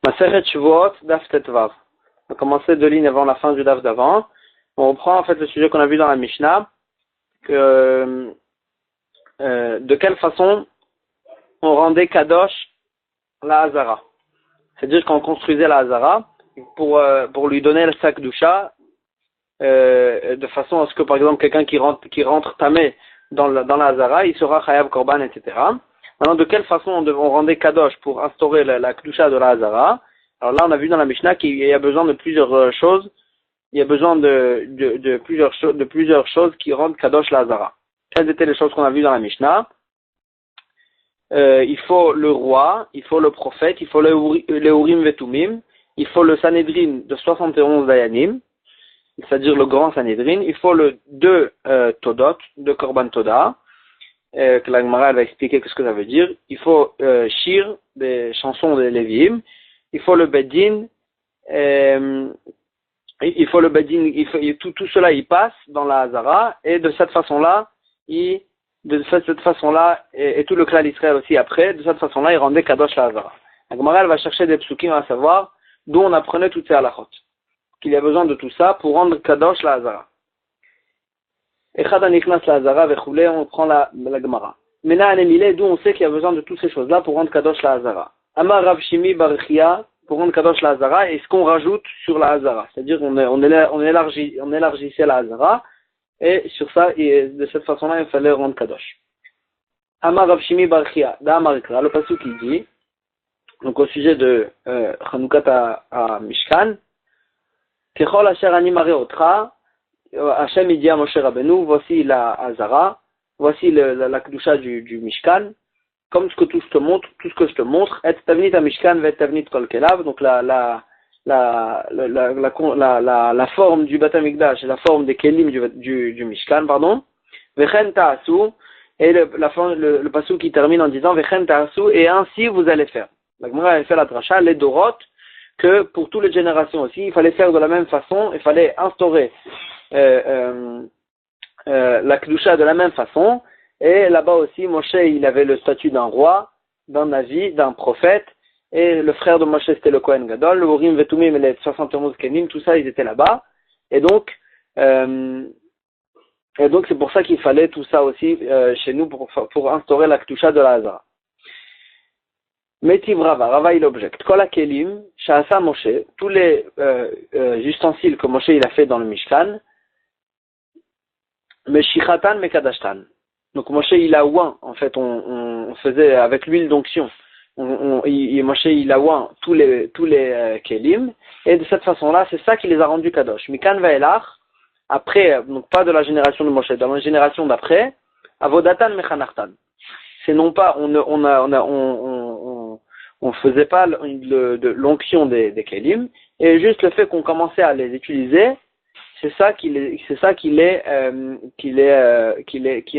Maseret Shavuot, Daf Tetvav. On va commencer 2 lignes avant la fin du Daf d'avant. On reprend en fait le sujet qu'on a vu dans la Mishnah, que de quelle façon on rendait Kadosh la Hazara. C'est-à-dire qu'on construisait la Hazara pour lui donner le sac d'Usha, de façon à ce que par exemple quelqu'un qui rentre tamé dans la Hazara, il sera Chayav Korban, etc. Maintenant, de quelle façon on rendait Kadosh pour instaurer la Kedusha de la Hazara? Alors là, on a vu dans la Mishnah qu'il y a besoin de plusieurs choses. Il y a besoin de plusieurs choses qui rendent Kadosh la Hazara. Quelles étaient les choses qu'on a vues dans la Mishnah? Il faut le roi, il faut le prophète, il faut les Urim Vetumim, il faut le Sanhedrin de 71 Dayanim, c'est-à-dire le grand Sanhedrin, il faut le 2 Todot, 2 Korban Toda, que la Gemara va expliquer ce que ça veut dire. Il faut Shir, des chansons des Lévi'im, il faut le Bedin, il faut le Bedin, tout cela il passe dans la Hazara, et de cette façon-là, et tout le clan d'Israël aussi après, de cette façon-là, il rendait Kadosh la Hazara. La Gemara va chercher des psukim à savoir d'où on apprenait toutes ces halachot. Qu'il y a besoin de tout ça pour rendre Kadosh la Hazara. Echad aniknas la Hazara vechoulé, on prend la Gemara. Mena anemile, d'où on sait qu'il y a besoin de toutes ces choses-là pour rendre Kadosh la Hazara. Amar Rav Shimi Barchia, pour rendre Kadosh la Hazara, et ce qu'on rajoute sur la Hazara. C'est-à-dire on élargissait la Hazara, et sur ça, et de cette façon-là, il fallait rendre Kadosh. Amar Rav Shimi Barchia, d'Amar Ikra, le passage qui dit, donc au sujet de Chanoukat à Mishkan, Kechol asher ani mareh otra, Hashem dit à Moshe Rabbeinu, voici la Hazara, voici la Kedusha du Mishkan, comme tout ce que je te montre, et tavnit à Mishkan, et tavnit kol kelav, donc la forme du Beit HaMikdash et la forme des kelim du Mishkan, pardon, vechen ta'asu, et le passage qui termine en disant vechen ta'asu, et ainsi vous allez faire. La Gemara a fait la dracha, les dorot, que pour toutes les générations aussi, il fallait faire de la même façon, il fallait instaurer la Kedusha de la même façon, et là-bas aussi, Moshe, il avait le statut d'un roi, d'un navi, d'un prophète, et le frère de Moshe, c'était le Kohen Gadol, le Urim Vetumim et les 71 Kenim, tout ça, ils étaient là-bas, et donc c'est pour ça qu'il fallait tout ça aussi chez nous pour instaurer la Kedusha de la Hazara. Metiv Rava il objecte. Kol kelim, Sha'asa Moshe, tous les ustensiles que Moshe il a fait dans le Mishkan, Meshichatan Mekadashtan. Donc Moshe il a oint, en fait on faisait avec l'huile d'onction, Moshe il a oint tous les kelim, et de cette façon-là, c'est ça qui les a rendus kadosh. Mikan Vaelach, après, donc pas de la génération de Moshe, dans la génération d'après, Avodatan Mechanartan. C'est non pas, on faisait pas de l'onction des kelim, et juste le fait qu'on commençait à les utiliser, c'est ça qui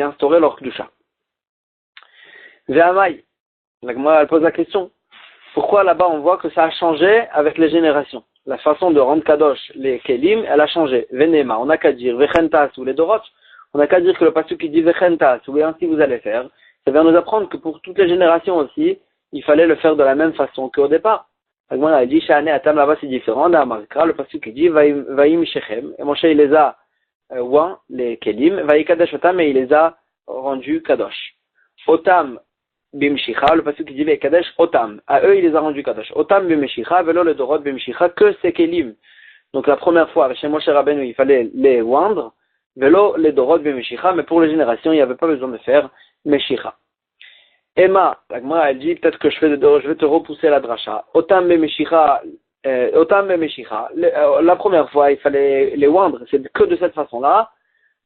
instaurait leur kedusha. Ve'amai, la Gemara elle pose la question, pourquoi là-bas on voit que ça a changé avec les générations? La façon de rendre kadosh les kelim, elle a changé. Venema, on n'a qu'à dire vechentas ou les dorot, on n'a qu'à dire que le pasuk qui dit vechentas ou et ainsi vous allez faire, ça vient nous apprendre que pour toutes les générations aussi, il fallait le faire de la même façon qu'au départ. Agman a dit, Sha'ane Atam là-bas c'est différent, dans Amarkra, le passage qui dit, Vaïm Shechem, et Moshe il les a ouin, les Kelim, Vaï Kadosh Otam, et il les a rendus Kadosh. Otam Bimshicha, le passage qui dit, Vaï Kadosh Otam, à eux il les a rendus Kadosh. Otam Bimshicha, Velo le Dorot Bimshicha, que ces Kelim. Donc la première fois, chez Moshe Rabbeinu, il fallait les oindre, Velo les Dorot Bimshicha, mais pour les générations, il n'y avait pas besoin de faire Meshicha. Emma, la Gemara elle dit peut-être que je vais te repousser la dracha. Otam Bemeshicha, la première fois il fallait les oindre, c'est que de cette façon-là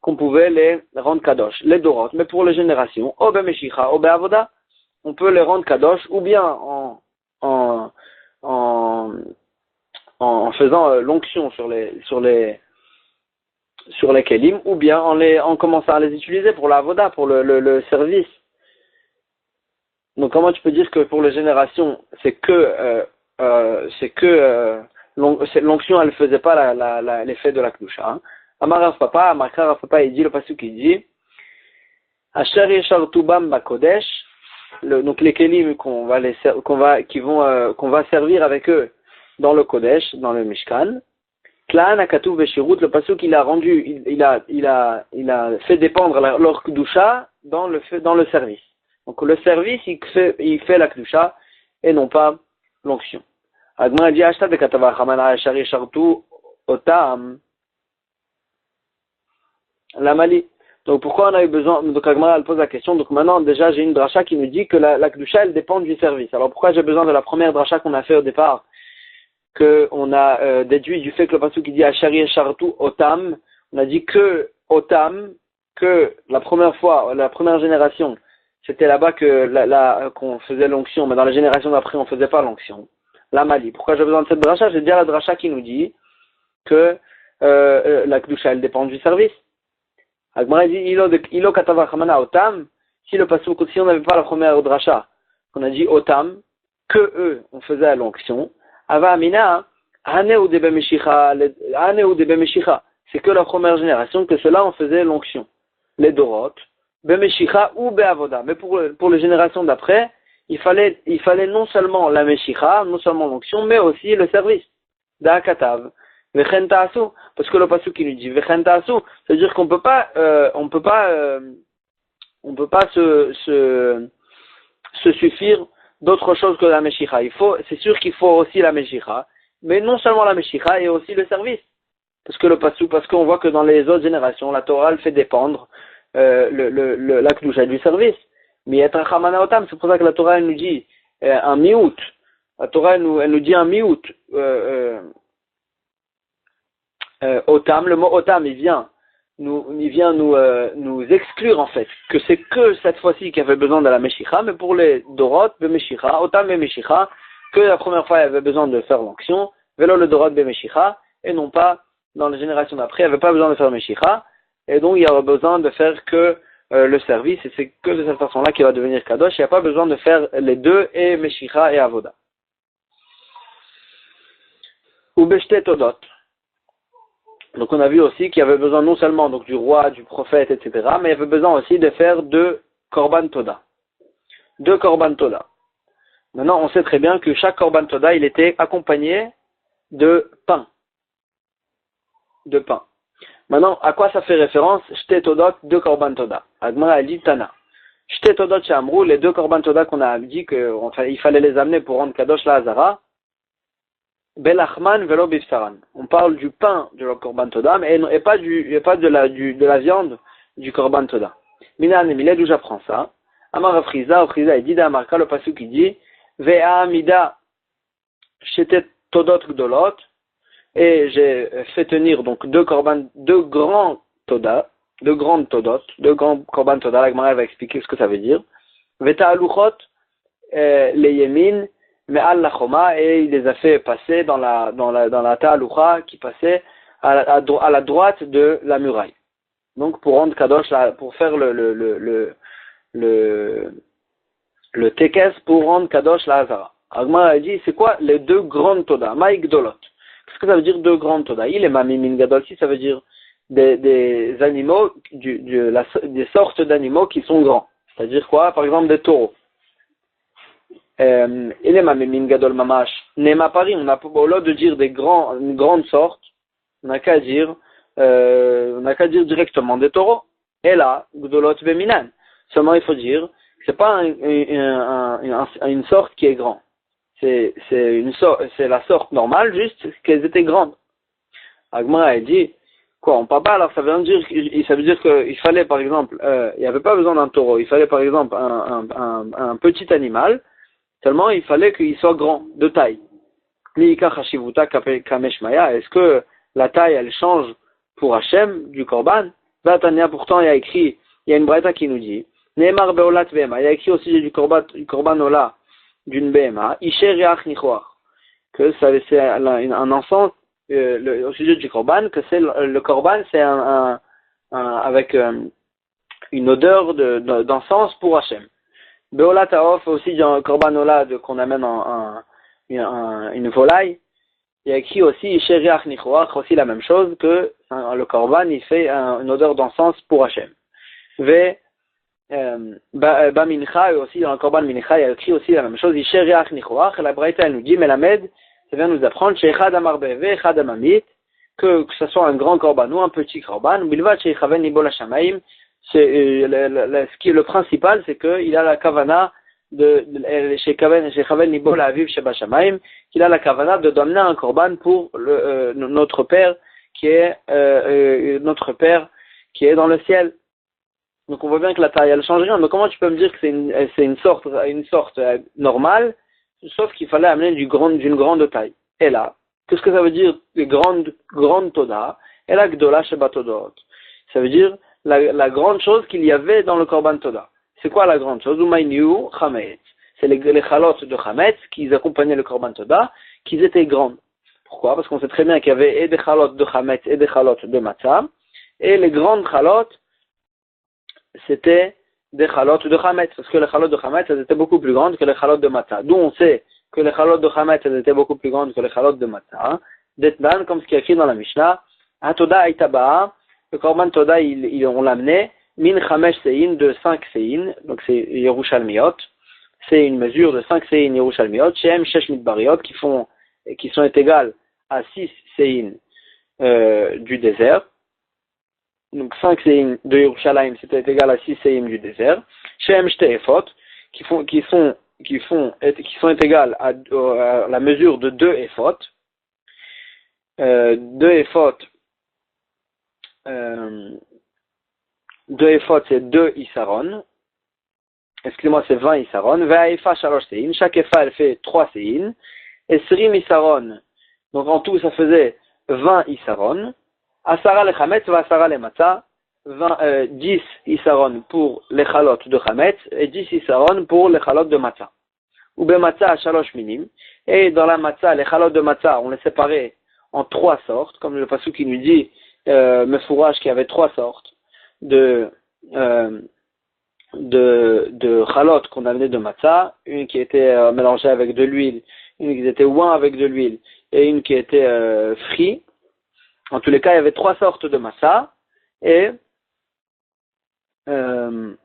qu'on pouvait les rendre kadosh, les dorot. Mais pour les générations, o Bemeshicha, o Beavoda, on peut les rendre kadosh ou bien en faisant l'onction sur les kelim, ou bien en commençant à les utiliser pour la avoda, pour le service. Donc comment tu peux dire que pour les générations c'est l'onction elle faisait pas l'effet de la kedusha. Hein? Amar Rav Papa il dit le pasuk il dit Asher yeshartu bam bakodesh donc les kelim qu'on va servir avec eux dans le Kodesh, dans le Mishkan. Tlaan akatuv beshirut, le pasuk il a fait dépendre leur kedusha dans le service. Donc le service il fait la kedusha et non pas l'onction. Agma dit ashta de katava chamana ashari shartu otam la mali. Donc pourquoi on a eu besoin, donc Agma elle pose la question, donc maintenant déjà j'ai une dracha qui nous dit que la kedusha elle dépend du service. Alors pourquoi j'ai besoin de la première dracha qu'on a fait au départ, qu'on a déduit du fait que le pasuk qui dit ashari shartu otam, on a dit que otam, que la première fois, la première génération, c'était là-bas que qu'on faisait l'onction, mais dans la génération d'après on faisait pas l'onction. La mali. Pourquoi j'ai besoin de cette dracha? J'ai déjà la dracha qui nous dit que la kedusha elle dépend du service. Agmara dit ilo katava chamana otam, si le pasuk, si on n'avait pas la première dracha, on a dit otam, que eux on faisait l'onction, ava amina hane ou debe meshicha, c'est que la première génération que cela on faisait l'onction, les dorot, bemeshicha ou beavoda, mais pour les générations d'après, il fallait non seulement la meshicha, non seulement l'onction, mais aussi le service, da'akatav. Parce que le pasuk qui nous dit vechentasu, c'est-à-dire qu'on peut pas se suffire d'autre chose que la meshicha. C'est sûr qu'il faut aussi la meshicha, mais non seulement la meshicha et aussi le service. Parce qu'on voit que dans les autres générations, la Torah elle fait dépendre la kedusha du service. Mais être chamana otam, c'est pour ça que la Torah elle nous dit un miout. La Torah elle nous dit un miout. Otam, le mot otam, il vient nous exclure en fait que c'est que cette fois-ci qu'il y avait besoin de la meshicha, mais pour les dorot be meshicha, otam be meshicha, que la première fois il y avait besoin de faire l'onction, vélo le dorot be meshicha, et non pas dans les générations d'après il n'y avait pas besoin de faire meshicha, et donc il y aura besoin de faire que le service, et c'est que de cette façon-là qu'il va devenir kadosh. Il n'y a pas besoin de faire les deux, et meshicha et avoda. Ou beshte todot. Donc on a vu aussi qu'il y avait besoin non seulement donc du roi, du prophète, etc., mais il y avait besoin aussi de faire deux korban toda. Deux korban toda. Maintenant on sait très bien que chaque korban toda il était accompagné de pain. De pain. Maintenant à quoi ça fait référence? Shte todot, deux korban toda. Agmara a dit Tana. Shte todot shamrou, les deux korban toda qu'on a dit qu'il fallait les amener pour rendre kadosh la hazara. Belachman velo bifsaran. On parle du pain de la korban toda, et pas de la viande du korban toda. Mina nemile, d'où j'apprends ça? Amar Afriza il dit d'Amarka, le pasuk qui dit Vea amida shetet todot gdolot, et j'ai fait tenir donc deux grands toda, deux grandes todot, deux grands korban toda. La Gemara va expliquer ce que ça veut dire. Veta aluchot les yemin, mais al-Lachoma, et il les a fait passer dans la ta'alucha qui passait à la droite de la muraille. Donc pour rendre kadosh, pour faire le tekes, pour rendre kadosh la hazara. Agma a dit, c'est quoi les deux grandes toda? Maïk dolot. Qu'est-ce que ça veut dire deux grandes toda? Il est mamimin gadol, si ça veut dire des animaux, des sortes d'animaux qui sont grands. C'est-à-dire quoi? Par exemple des taureaux. Il est mamimin gadol mamash. Nema Paris, on a au lieu de dire une grande sorte, on n'a qu'à dire directement des taureaux. Et là, gdolot beminan. Seulement il faut dire, c'est pas une sorte qui est grande. C'est la sorte normale, juste qu'elles étaient grandes. Agmara a dit, quoi, on parle pas, alors ça veut dire qu'il fallait par exemple, il n'y avait pas besoin d'un taureau, il fallait par exemple un petit animal. Seulement, il fallait qu'il soit grand, de taille. Est-ce que la taille, elle change pour Hachem, du Korban? Pourtant, il y a une braïta qui nous dit, Neemar beolat bema, il y a écrit aussi du Korban Ola, d'une bema, Isher Yach Nichoar, que c'est un encens, au sujet du Korban, que le Korban, c'est avec une odeur d'encens pour Hachem. Beolat Aof, aussi dans Korban Ola qu'on amène une volaille, il y a écrit aussi Sheriach Nichoach, aussi la même chose, que le Korban il fait une odeur d'encens pour Hachem. Mincha, et aussi dans le Korban Mincha, il y a écrit aussi la même chose. Isher Yach Nichoach, et la Braïta, elle nous dit, Melamed, ça vient nous apprendre, Sheichad Amar Beve, Echad Amamit, que ce soit un grand Korban ou un petit Korban, Bilvat Sheichaven Nibol Hashamaim, ce qui est le principal, c'est qu'il a la Kavana Sheichaven Nibol Aviv Sheba Shamaim, qu'il a la Kavana de donner un Korban pour notre Père, qui est dans le ciel. Donc on voit bien que la taille elle change rien, mais comment tu peux me dire que c'est une sorte normale, sauf qu'il fallait amener d'une grande taille. Et là, qu'est-ce que ça veut dire grande toda? Et la gdola sheba todot. Ça veut dire la grande chose qu'il y avait dans le korban toda. C'est quoi la grande chose? Umayniu chametz. C'est les chalotes de chametz qui accompagnaient le korban toda, qu'ils étaient grandes. Pourquoi? Parce qu'on sait très bien qu'il y avait et des chalotes de chametz et des chalotes de matzah, et les grandes chalotes c'était des chalotes de chametz, parce que les chalotes de chametz, elles étaient beaucoup plus grandes que les chalotes de matzah. D'où on sait que les chalotes de chametz, elles étaient beaucoup plus grandes que les chalotes de matzah. D'Etnan, comme ce qui est écrit dans la Mishnah, Hatoda Aitaba, le korban Toda, on l'amenait, min chamesh sein, de 5 sein, donc c'est Yerushalmiot, c'est une mesure de 5 sein Yerushalmiot, Shem Shesh Midbariot, qui sont égales à 6 sein du désert. Donc 5 séim de Yerushalayim, c'était égal à 6 séim du désert. Shem Shte Ephot, qui sont égales à la mesure de 2 Ephot. 2 Ephot, c'est 2 Isaron. Excusez-moi, c'est 20 Isaron. Ve'aïfa Shalosh Séin. Chaque Efa, elle fait 3 Séin. Et Srim Isaron. Donc en tout, ça faisait 20 Isaron. Asara le chametz va asara le matzah, 10 isaron pour les chalotes de chametz et 10 isaron pour les chalotes de matzah. Ou be matzah shalosh minim, et dans la matzah, les chalotes de matzah, on les séparait en 3 sortes, comme le passou qui nous dit, Mefourage, qu'il y avait 3 sortes de chalotes qu'on amenait de matzah, une qui était mélangée avec de l'huile, une qui était ouin avec de l'huile, et une qui était frite. En tous les cas, il y avait 3 sortes de massa et il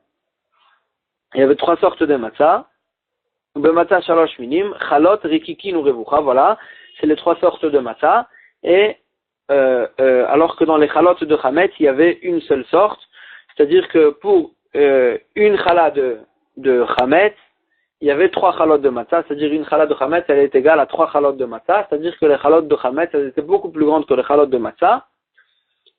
y avait 3 sortes de massa. Bemata shalosh minim, chalot, rikikin ou revucha, voilà, c'est les 3 sortes de massa. Et alors que dans les chalotes de chametz, il y avait une seule sorte, c'est-à-dire que pour une chala de chametz, il y avait 3 chalotes de matzah, c'est-à-dire une chalot de chametz, elle est égale à 3 chalotes de matzah, c'est-à-dire que les chalotes de chametz, elles étaient beaucoup plus grandes que les chalotes de matzah.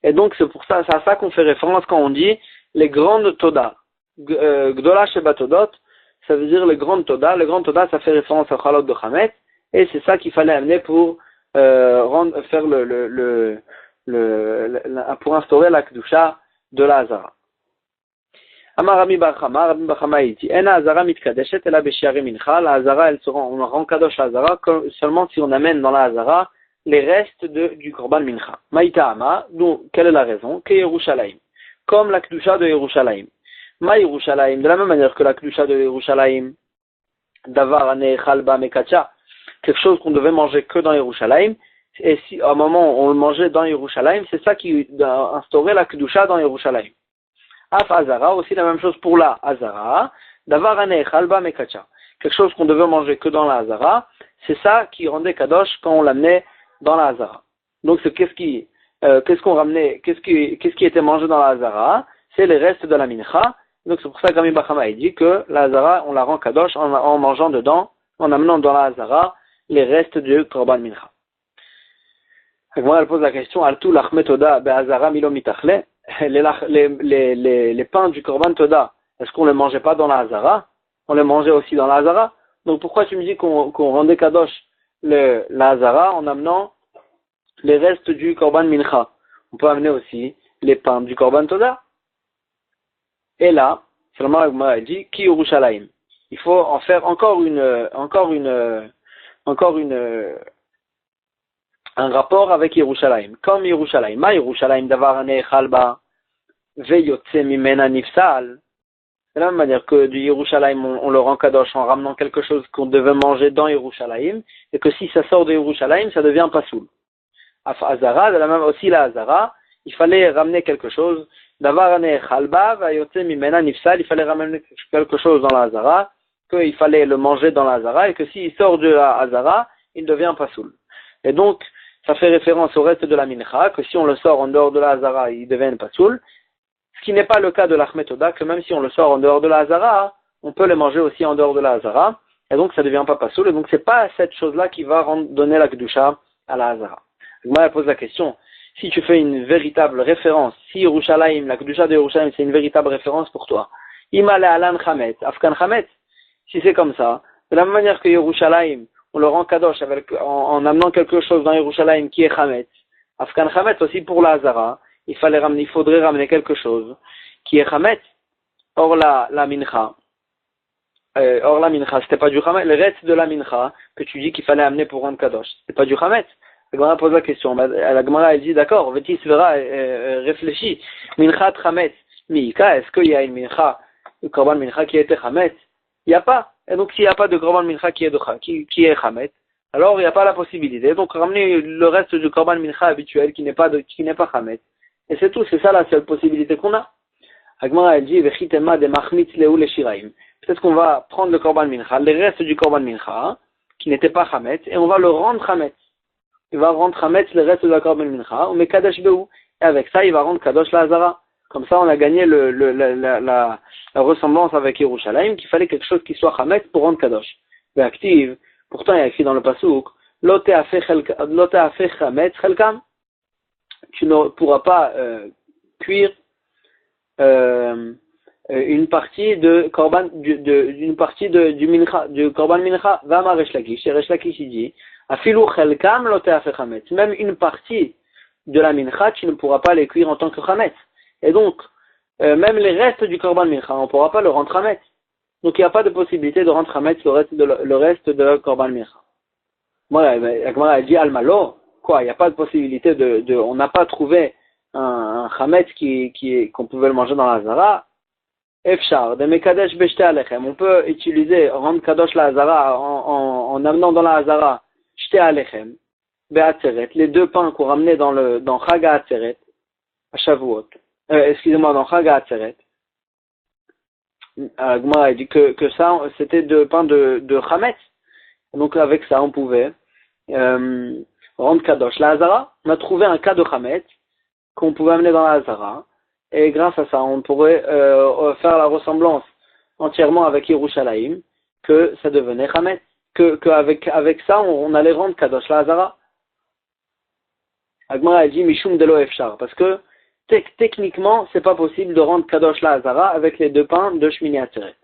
Et donc, c'est pour ça, c'est à ça qu'on fait référence quand on dit les grandes toda. Gdola sheba todot, ça veut dire les grandes toda. Les grandes toda, ça fait référence aux chalotes de chametz, et c'est ça qu'il fallait amener pour pour instaurer la kedusha de la Hazara. Amar Rabbi Bar Chama, Rabbi Bar Chama dit, Ena Hazara mitkadeshet ela beshiare mincha, la Hazara, on rend kadosh la Hazara seulement si on amène dans la Hazara les restes du korban mincha. Maïta Ama, donc quelle est la raison? Que Yerushalayim, comme la kedusha de Yerushalayim. Ma Yerushalayim, de la même manière que la kedusha de Yerushalayim, davar anechal ba mekacha, quelque chose qu'on devait manger que dans Yerushalayim, et si à un moment on le mangeait dans Yerushalayim, c'est ça qui instaurait la kedusha dans Yerushalayim. Af Hazara, aussi la même chose pour la Hazara, davar anechal ba mekacha, quelque chose qu'on devait manger que dans la Hazara, c'est ça qui rendait kadosh quand on l'amenait dans la Hazara. Donc c'est qu'est-ce qui était mangé dans la Hazara, c'est les restes de la mincha. Donc c'est pour ça que Rabbi Bar Chama dit que la Hazara, on la rend kadosh en mangeant dedans, en amenant dans la Hazara les restes du korban mincha. Moi, elle pose la question, Altu lachmet toda be Hazara milo mitachle, les pains du korban toda, est-ce qu'on les mangeait pas dans la Hazara? On les mangeait aussi dans la Hazara. Donc pourquoi tu me dis qu'on rendait kadosh la Hazara en amenant les restes du korban mincha? On peut amener aussi les pains du korban toda. Et là, seulement Agma dit Ki Yerushalayim. Il faut en faire un rapport avec Yerushalayim. Comme Yerushalayim. Ma Yerushalayim davar anechal ba veyotse mimena nifsal. De la même manière que du Yerushalayim, on le rend kadosh en ramenant quelque chose qu'on devait manger dans Yerushalayim, et que si ça sort de Yerushalayim, ça devient pas soul. Af Hazara, de la même aussi la Hazara, il fallait ramener quelque chose Davar chalba va yote mimena nifsal, il fallait ramener quelque chose dans la hazara, qu'il fallait le manger dans la hazara, et que s'il sort de la hazara, il devient pasoul. Et donc, ça fait référence au reste de la mincha, que si on le sort en dehors de la hazara, il devient pasoul. Ce qui n'est pas le cas de l'achmetoda, que même si on le sort en dehors de la hazara, on peut le manger aussi en dehors de la hazara, et donc ça ne devient pas pasoul, et donc c'est pas cette chose-là qui va donner la kedusha à la hazara. Moi, elle pose la question, si tu fais une véritable référence, si Yerushalayim, la kedusha de Yerushalayim, c'est une véritable référence pour toi, Imale Alan Chametz, Afkan Chametz, si c'est comme ça, de la même manière que Yerushalayim, on le rend kadosh en amenant quelque chose dans Yerushalayim qui est Chametz, Afkan Chametz aussi pour la hazara, il faudrait ramener quelque chose qui est Chametz. Or la mincha, c'était pas du Chametz. Le reste de la mincha que tu dis qu'il fallait amener pour rendre kadosh, c'est pas du Chametz. La Gemara pose la question. La Gemara elle dit d'accord, Vétis verra, réfléchis. Mincha Chametz, Mika, est-ce qu'il y a une mincha, une korban mincha qui était Chametz? Il n'y a pas. Et donc s'il n'y a pas de korban mincha qui est Chametz, alors il n'y a pas la possibilité. Donc ramener le reste du korban mincha habituel qui n'est pas Chametz. Et c'est tout, c'est ça la seule possibilité qu'on a. Agmara elle dit, Vechitema de machmitz leu le shiraim. Peut-être qu'on va prendre le korban mincha, le reste du korban mincha, qui n'était pas chametz, et on va le rendre chametz. Il va rendre chametz le reste de la korban mincha, on met kadosh beou. Et avec ça, il va rendre kadosh la hazara. Comme ça, on a gagné la ressemblance avec Yerushalayim, qu'il fallait quelque chose qui soit chametz pour rendre kadosh. Mais active, pourtant il y a écrit dans le pasuk, lo te'afeh chametz chelkam. Tu ne pourras pas cuire une partie de korban d'une partie du mincha, du korban mincha. Va ma Resh Lakish, et Resh Lakish il dit afilu chelkam lo te'afeh chametz. Même une partie de la mincha, tu ne pourras pas les cuire en tant que chametz. Et donc même les restes du korban mincha, on ne pourra pas le rendre chametz. Donc il n'y a pas de possibilité de rendre chametz le reste de la korban mincha. Moi, la Gemara elle dit almalo. Quoi, il n'y a pas de possibilité on n'a pas trouvé un chametz qu'on pouvait le manger dans la hazara. Efshar, de mekadesh beshte alechem. On peut utiliser, rendre kadosh la hazara en amenant dans la hazara shte alechem, be'atzeret, les deux pains qu'on ramenait dans Chaga Atzeret, à Shavuot. Dans Chaga Atzeret. Gmara a dit que ça, c'était deux pains de chametz. Donc avec ça, on pouvait, rendre kadosh la hazara. On a trouvé un cas de chametz qu'on pouvait amener dans la hazara, et grâce à ça on pourrait faire la ressemblance entièrement avec Yerushalayim, que ça devenait chametz, avec ça on allait rendre kadosh la hazara. Agmara a dit mishum delo efshar, parce que techniquement c'est pas possible de rendre kadosh la hazara avec les deux pains de Shmini Atzeret.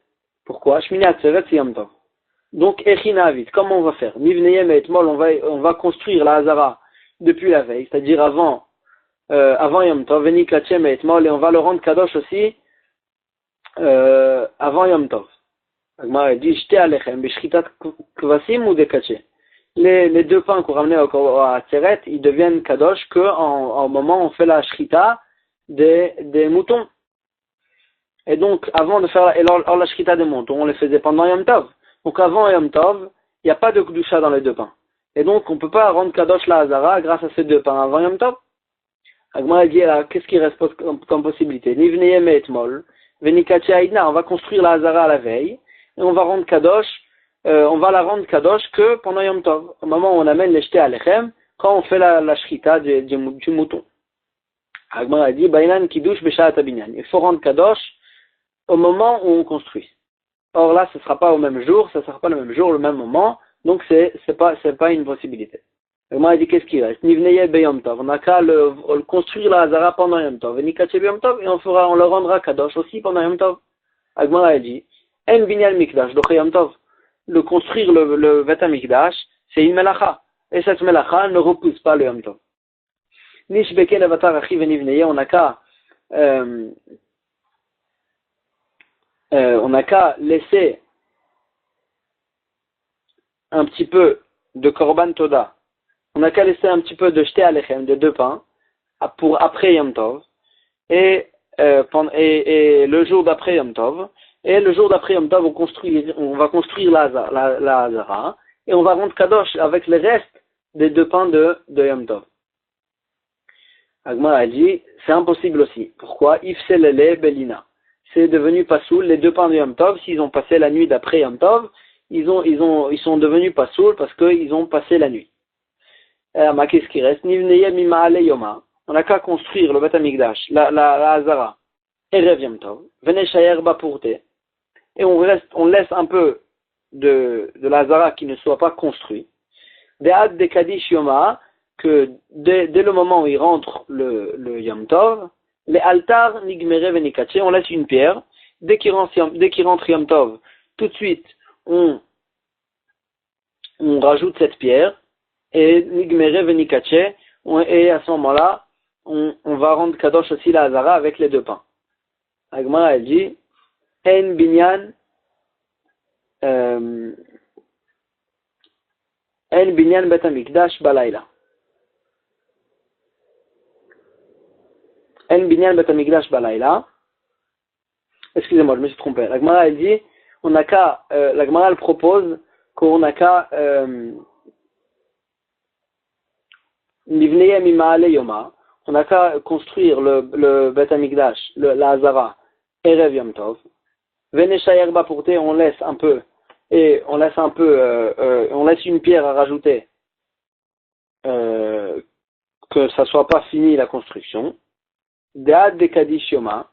Pourquoi? Shmini Atzeret c'est Yom Tov. Donc, Echinavit, comment on va faire? Mivneyem et Etmol, on va construire la Hazara depuis la veille, c'est-à-dire avant Yom Tov, Venikachem et Etmol, et on va le rendre Kadosh aussi avant Yom Tov. Agmara dit, Jte alechem, beshchitat kvasim ou dekaché. Les deux pains qu'on ramenait à Atzeret, ils deviennent Kadosh qu'en moment où on fait la shrita des moutons. Et donc, avant de faire la shrita des moutons, on les faisait pendant Yom Tov. Donc avant Yom Tov, il n'y a pas de kedusha dans les deux pains. Et donc on ne peut pas rendre kadosh la hazara grâce à ces deux pains avant Yom Tov. Agmara dit là, qu'est-ce qui reste comme possibilité? Nivneyem et etmol, venikache aïdna, on va construire la hazara à la veille, et on va rendre kadosh, on va la rendre kadosh que pendant Yom Tov. Au moment où on amène les jetés à l'echem, quand on fait la shrita du mouton. Agmara dit, bainan kiddush beshat abinyan. Il faut rendre kadosh au moment où on construit. Or là, ce ne sera pas au même jour, ça ne sera pas le même jour, le même moment, donc c'est pas une possibilité. Et moi, il dit qu'est-ce qu'il reste? Nivneye beyom tov, on a qu'à le construire la hazara pendant Yom Tov, venikache beyom tov, et on le rendra kadosh aussi pendant Yom Tov. Agmara a dit, en binyan mikdash, doche Yom Tov, le construire le Beth HaMikdash, c'est une melacha, et cette melacha ne repousse pas le Yom Tov. Nish beken avatar achi venivneye, on a qu'à laisser un petit peu de korban toda. On n'a qu'à laisser un petit peu de jeté alechem, de deux pains, pour après Yom Tov, et le jour d'après Yom Tov, et le jour d'après Yom Tov, on va construire la Hazara, et on va rendre Kadosh avec le reste des deux pains de Yom Tov. Agmar a dit, c'est impossible aussi. Pourquoi? Ifselele belina. C'est devenu pasoul, les deux pains de Yom Tov, s'ils ont passé la nuit d'après Yom Tov, ils sont devenus pasoul parce qu'ils ont passé la nuit. Ma qu'est-ce qui reste? Nivneye mimaale yoma. On n'a qu'à construire le Beth Amikdash, la Hazara, Erev Yom Tov, Veneshayer Bapurte, et on laisse un peu de la Hazara qui ne soit pas construit. De'ad de Kadish Yoma, que dès le moment où il rentre le Yom Tov, les altars Nigmere Venikache, on laisse une pierre, dès qu'il rentre Yom Tov, tout de suite, on rajoute cette pierre, et Nigmere Venikache, et à ce moment-là, on va rendre Kadosh aussi la Hazara avec les deux pains. Agmara, elle dit, En binyan, En binyan bet hamikdash balayla. En binyan bet hamikdash balayla. Excusez-moi, je me suis trompé. L'Agmara, elle dit, on n'a qu'à, l'Agmara, elle propose qu'on n'a qu'à, Nivneye mimaale yoma. On n'a qu'à construire le Bet Amikdash, la Hazara, Erev Yom Tov. Veneshayer Bapurte, on laisse une pierre à rajouter, que ça soit pas fini la construction. Dead de Kadish Yoma,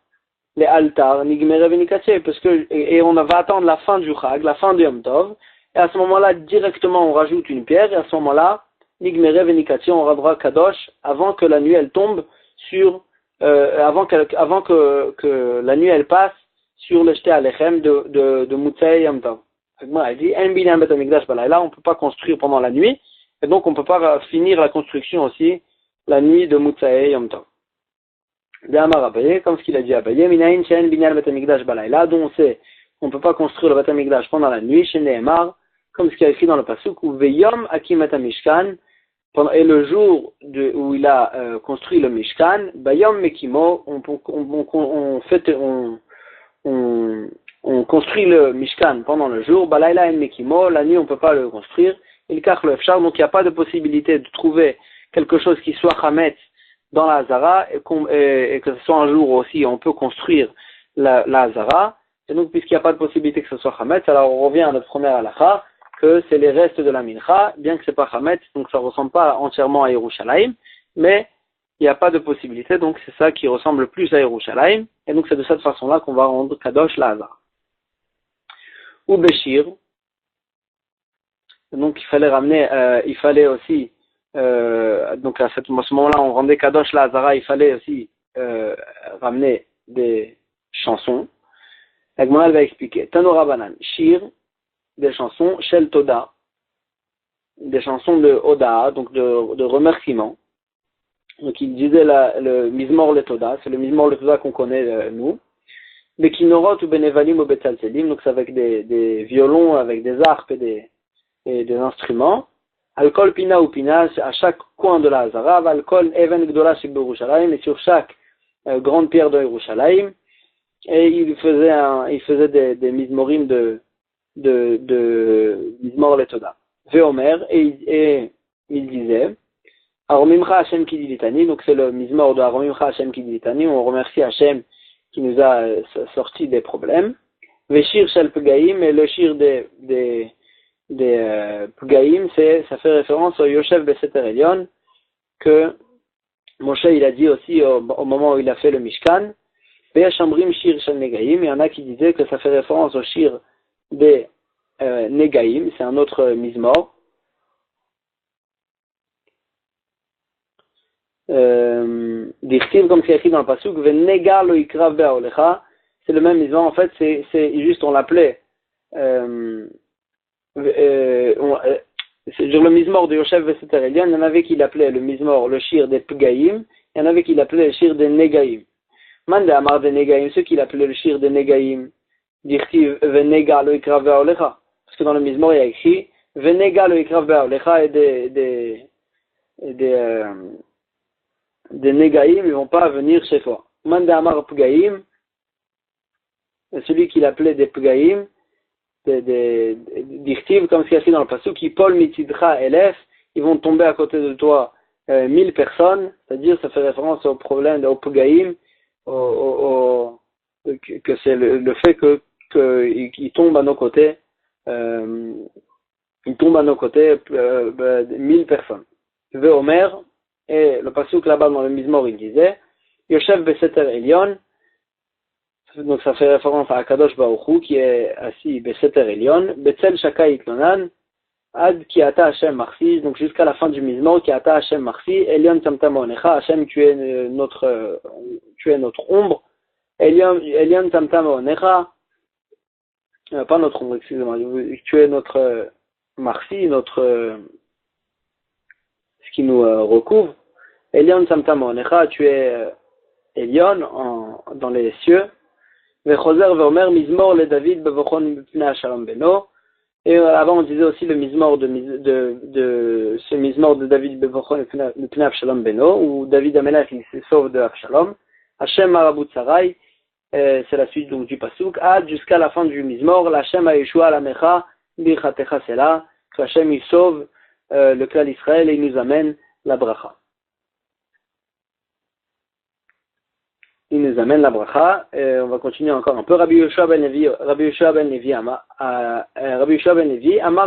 les altars, Nigmere Venikache, parce que, et on va attendre la fin du Chag, la fin du Yom Tov, et à ce moment-là, directement, on rajoute une pierre, et à ce moment-là, Nigmere Venikache, on rendra Kadosh avant que la nuit elle tombe sur, avant que la nuit elle passe sur le Shte Alechem de Moutsaï Yom Tov. Elle dit, on ne peut pas construire pendant la nuit, et donc on ne peut pas finir la construction aussi la nuit de Moutsaï Yom Tov. Comme ce qu'il a dit à Abaye, dont on sait qu'on ne peut pas construire le Beth Amikdash pendant la nuit, chez Nehemar, comme ce qu'il a écrit dans le Pasuk, où Veyom Akimat Mishkan, et le jour où il a construit le Mishkan, Bayom Mekimo, on construit le Mishkan pendant le jour, Balayla en Mekimo, la nuit on ne peut pas le construire, il cache le Efshar, donc il n'y a pas de possibilité de trouver quelque chose qui soit Hametz dans la Hazara, et que ce soit un jour aussi on peut construire la Hazara, et donc puisqu'il n'y a pas de possibilité que ce soit Hametz, alors on revient à notre première halakha, que c'est les restes de la mincha, bien que c'est pas Hametz, donc ça ressemble pas entièrement à Yerushalayim, mais il n'y a pas de possibilité, donc c'est ça qui ressemble plus à Yerushalayim, et donc c'est de cette façon-là qu'on va rendre Kadosh la Hazara. Ou Béchir, donc il fallait aussi, donc à ce moment-là on rendait Kadosh la Hazara, il fallait aussi ramener des chansons. La Gemara va expliquer. Tanora Banan, Shir, des chansons, Shel Toda, des chansons de Oda, donc de remerciement. Donc il disait le Mizmor le Toda, c'est le Mizmor le Toda qu'on connaît nous. Des Kinorot ou Benevalim ou Betzalzelim, donc c'est avec des violons, avec des harpes et des instruments. Alkol Pina ou Pina, à chaque coin de la Hazara, Alkol Even Gdola Shek Yerushalayim, et sur chaque grande pierre de Yerushalayim. Et il faisait des Mizmorim de Mizmor le Toda. Veomer, et il disait, Aromimcha Hashem Kidilitani, donc c'est le Mizmor de Aromimcha Hashem Kidilitani, on remercie Hashem qui nous a sorti des problèmes. Veshir Shel Pgaim, et le shir des Pgaim, ça fait référence au Yoshev Beseter Elyon, que Moshe il a dit aussi au moment où il a fait le Mishkan. Ve'ashamrim shir shel Negaim, il y en a qui disaient que ça fait référence au shir des Negaim, c'est un autre Mizmor. D'Irtiv, comme c'est écrit dans le Pasuk, Venega lo ikrav be'aolecha, c'est le même Mizmor, en fait, c'est juste, on l'appelait, c'est le Mizmor de Yoshev Beseter Elyon, il y en avait qui l'appelaient le Mizmor, le shir des Pgaim, il y en avait qui l'appelaient le shir des Negaim. Mande Amar des Negaim, ceux qui l'appelaient le shir des Negaim, D'Irtiv, Venega lo ikrav be'aolecha, parce que dans le Mizmor il y a écrit Venega lo ikrav be'aolecha, et des Negaim, ils vont pas venir chez toi. Mande Amar Pgaim, celui qui l'appelait des Pgaim, d'Irtiv, comme ce qu'il y a écrit dans le Pasuk, qui Paul Mitidra Elef, ils vont tomber à côté de toi 1000 personnes, c'est-à-dire ça fait référence au problème, au Pugaïm, que c'est le fait qu'il tombe à nos côtés, il tombe à nos côtés 1000 personnes. Ve Omer, et le pasuk là-bas dans le Mizmor, il disait, Yoshev Beseter Elyon, donc ça fait référence à Akadosh Baruch Hu, qui est assis Beseter Elyon, Betzel Shaka Itlonan, Ad ki ata Hashem marsi, donc jusqu'à la fin du Mizmor, ki ata Hashem marsi, Elyon Tamtam Onecha, Hashem tu es notre ombre, Elyon Tamtam Onecha, pas notre ombre, excusez-moi, tu es notre marsi, ce qui nous recouvre, Elyon Tamtam Onecha, tu es Elyon dans les cieux, Vechoser Veomer Mizmor le David Bevochon Pnei Shalom Beno. Et avant on disait aussi le Mizmor de ce Mizmor de David Bevochon Pnei Shalom Beno, où David Amelech il se sauve de Avshalom. Hashem Marabut Sarai, c'est la suite donc du pasuk. Ad jusqu'à la fin du Mizmor, Hashem Yeshua Lamecha Birchatecha Sela, que Hashem il sauve le clan d'Israël et il nous amène la bracha. Il nous amène la bracha, et on va continuer encore un peu. Rabbi Yoshua ben Levi Amar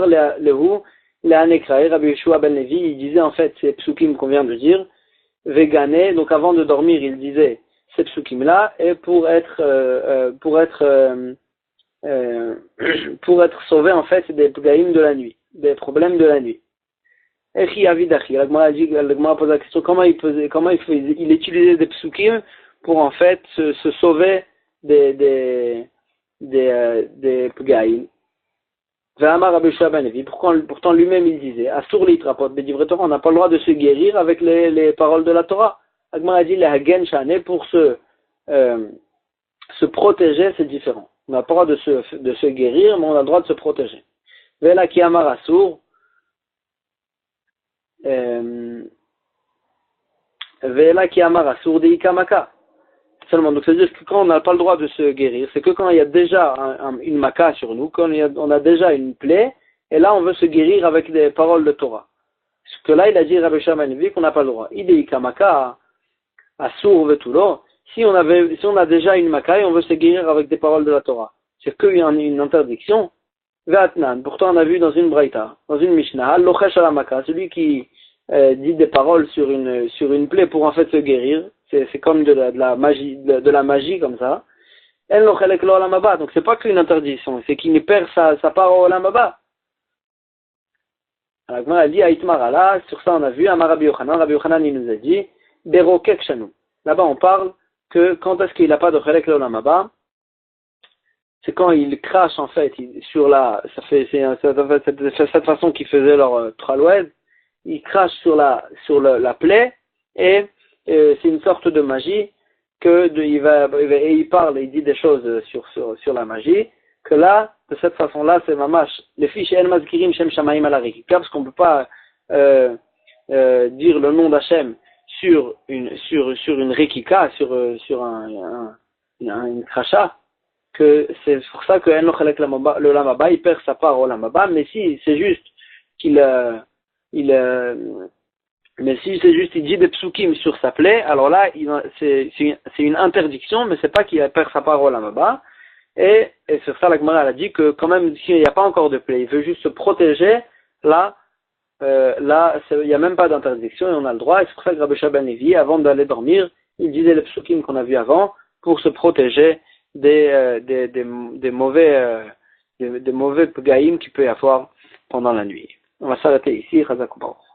Lehu Lehanekrai, Rabbi Yoshua ben Levi, il disait en fait ces psukim qu'on vient de dire, Vegane, donc avant de dormir, il disait ces psukim là, et pour être sauvé en fait des pgaïm de la nuit, des problèmes de la nuit. Echi Avidachi, la Gemara pose la question, comment il utilisait des psukim pour en fait se sauver des Pgaïm. Ve'amar Rabbi Yoshua ben Levi, pourtant lui-même il disait, Asur litrapot b'divrei Torah, on n'a pas le droit de se guérir avec les paroles de la Torah. Agmara dit, lehagen shane, pour se protéger, c'est différent. On n'a pas le droit de se guérir, mais on a le droit de se protéger. Ve'la ki amar Asur, Ve'la ki amar Asur deikamaka. Seulement, donc c'est-à-dire que quand on n'a pas le droit de se guérir, c'est que quand il y a déjà une maca sur nous, quand on a déjà une plaie, et là on veut se guérir avec des paroles de Torah. Parce que là il a dit Rabbi Yoshua ben Levi qu'on n'a pas le droit. Ideika maka, asur vetulo, si on a déjà une maca et on veut se guérir avec des paroles de la Torah, c'est qu'il y a une interdiction. Ve'atnan, pourtant on a vu dans une braïta, dans une mishnah, lochesh ala maka, celui qui dit des paroles sur une plaie pour en fait se guérir. C'est comme de la magie comme ça. Donc c'est pas qu'une interdiction, c'est qu'il ne perd sa part au olam haba. Alors on a dit Aïtmarala, sur ça on a vu Amar Rabbi Yochanan il nous a dit Berokek Shanu. Là-bas on parle que quand est-ce qu'il n'a pas de chelek l'olam haba, c'est quand il crache en fait c'est cette façon qu'ils faisaient leur traloued, il crache sur la plaie et c'est une sorte de magie il parle et il dit des choses sur la magie, que là, de cette façon-là, c'est mamash. Les fiches el mazkirim shem shamayim ala rekika, parce qu'on ne peut pas dire le nom d'Hachem sur une rekika, sur une kracha, que c'est pour ça que le lamaba, il perd sa part au lamaba, mais si c'est juste mais si c'est juste il dit des psukim sur sa plaie, alors là c'est une interdiction, mais c'est pas qu'il perd sa parole là-bas. Et sur ça la Gemara a dit que quand même s'il n'y a pas encore de plaie, il veut juste se protéger, là il n'y a même pas d'interdiction et on a le droit. Et c'est pour ça que Rabbi Yoshua ben Levi, avant d'aller dormir, il disait les psukim qu'on a vu avant pour se protéger des mauvais pgaïm qu'il peut y avoir pendant la nuit. On va s'arrêter ici. Chazak u'Baruch.